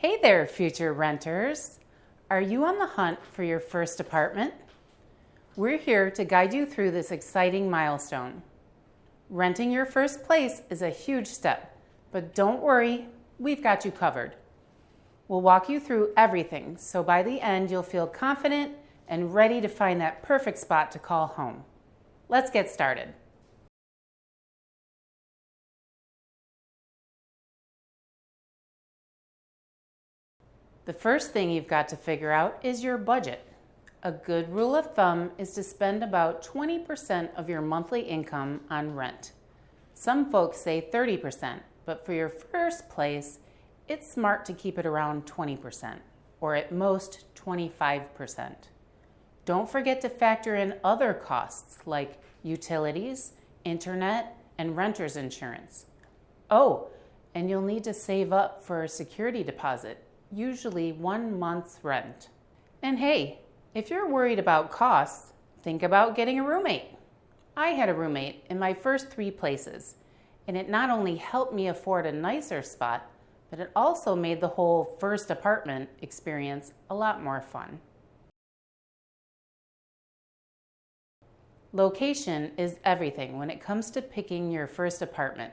Hey there, future renters. Are you on the hunt for your first apartment? We're here to guide you through this exciting milestone. Renting your first place is a huge step, but don't worry, we've got you covered. We'll walk you through everything, so by the end you'll feel confident and ready to find that perfect spot to call home. Let's get started. The first thing you've got to figure out is your budget. A good rule of thumb is to spend about 20% of your monthly income on rent. Some folks say 30%, but for your first place, it's smart to keep it around 20%, or at most 25%. Don't forget to factor in other costs like utilities, internet, and renter's insurance. Oh, and you'll need to save up for a security deposit, usually 1 month's rent. And hey, if you're worried about costs, think about getting a roommate. I had a roommate in my first 3 places, and it not only helped me afford a nicer spot, but it also made the whole first apartment experience a lot more fun. Location is everything when it comes to picking your first apartment.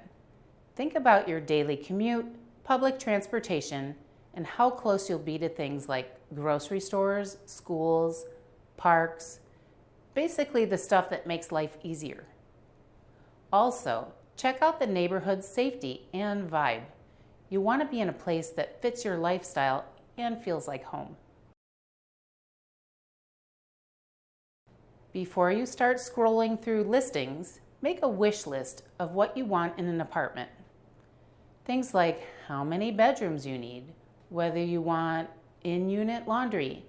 Think about your daily commute, public transportation, and how close you'll be to things like grocery stores, schools, parks, basically the stuff that makes life easier. Also, check out the neighborhood's safety and vibe. You want to be in a place that fits your lifestyle and feels like home. Before you start scrolling through listings, make a wish list of what you want in an apartment. Things like how many bedrooms you need, whether you want in-unit laundry,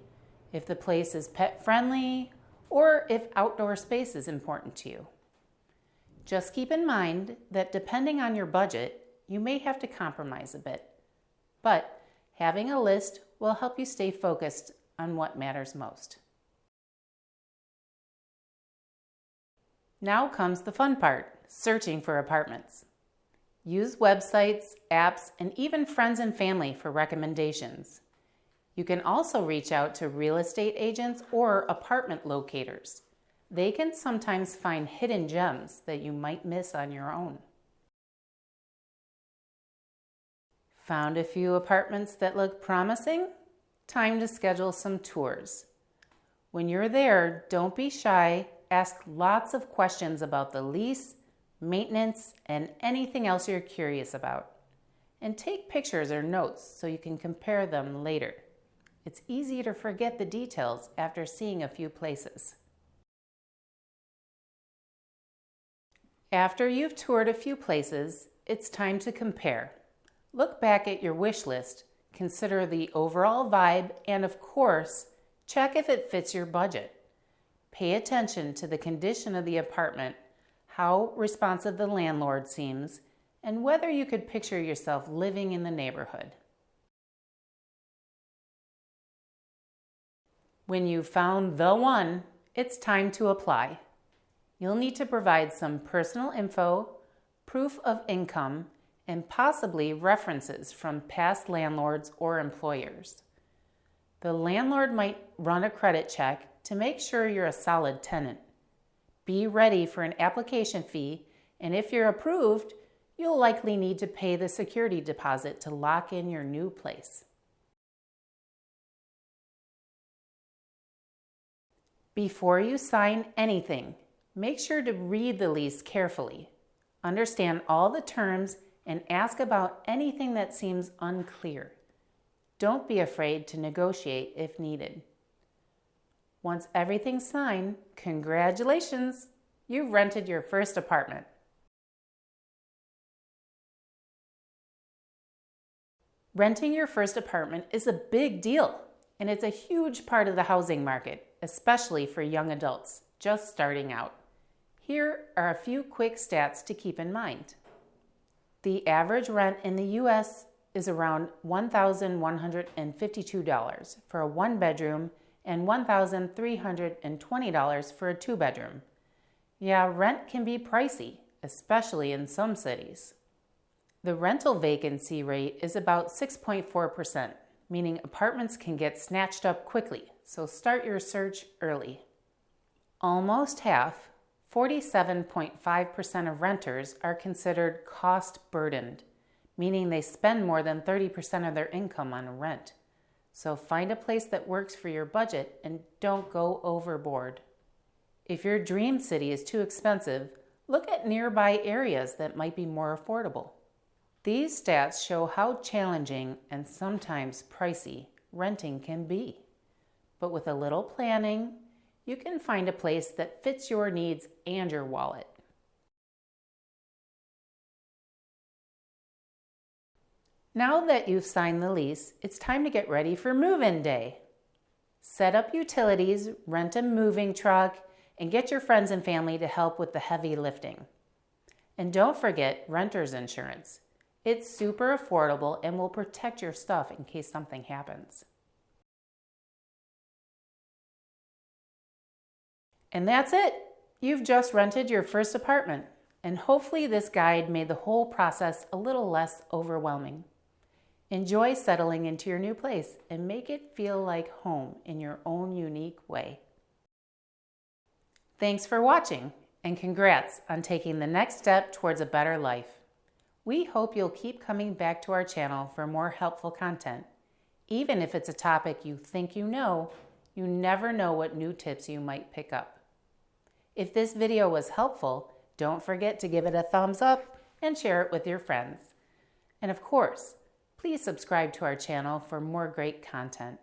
if the place is pet-friendly, or if outdoor space is important to you. Just keep in mind that depending on your budget, you may have to compromise a bit, but having a list will help you stay focused on what matters most. Now comes the fun part, searching for apartments. Use websites, apps, and even friends and family for recommendations. You can also reach out to real estate agents or apartment locators. They can sometimes find hidden gems that you might miss on your own. Found a few apartments that look promising? Time to schedule some tours. When you're there, don't be shy. Ask lots of questions about the lease, maintenance, and anything else you're curious about. And take pictures or notes so you can compare them later. It's easy to forget the details after seeing a few places. After you've toured a few places, it's time to compare. Look back at your wish list, consider the overall vibe, and of course, check if it fits your budget. Pay attention to the condition of the apartment, how responsive the landlord seems, and whether you could picture yourself living in the neighborhood. When you've found the one, it's time to apply. You'll need to provide some personal info, proof of income, and possibly references from past landlords or employers. The landlord might run a credit check to make sure you're a solid tenant. Be ready for an application fee, and if you're approved, you'll likely need to pay the security deposit to lock in your new place. Before you sign anything, make sure to read the lease carefully. Understand all the terms and ask about anything that seems unclear. Don't be afraid to negotiate if needed. Once everything's signed, congratulations! You've rented your first apartment. Renting your first apartment is a big deal, and it's a huge part of the housing market, especially for young adults just starting out. Here are a few quick stats to keep in mind. The average rent in the U.S. is around $1,152 for a 1-bedroom and $1,320 for a 2-bedroom. Yeah, rent can be pricey, especially in some cities. The rental vacancy rate is about 6.4%, meaning apartments can get snatched up quickly, so start your search early. Almost half, 47.5% of renters are considered cost burdened, meaning they spend more than 30% of their income on rent. So find a place that works for your budget and don't go overboard. If your dream city is too expensive, look at nearby areas that might be more affordable. These stats show how challenging and sometimes pricey renting can be. But with a little planning, you can find a place that fits your needs and your wallet. Now that you've signed the lease, it's time to get ready for move-in day. Set up utilities, rent a moving truck, and get your friends and family to help with the heavy lifting. And don't forget renter's insurance. It's super affordable and will protect your stuff in case something happens. And that's it. You've just rented your first apartment, and hopefully this guide made the whole process a little less overwhelming. Enjoy settling into your new place and make it feel like home in your own unique way. Thanks for watching, and congrats on taking the next step towards a better life. We hope you'll keep coming back to our channel for more helpful content. Even if it's a topic you think you never know what new tips you might pick up. If this video was helpful, don't forget to give it a thumbs up and share it with your friends. And of course, please subscribe to our channel for more great content.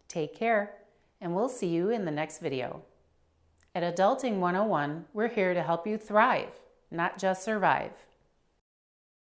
Take care, and we'll see you in the next video. At Adulting 101, we're here to help you thrive, not just survive.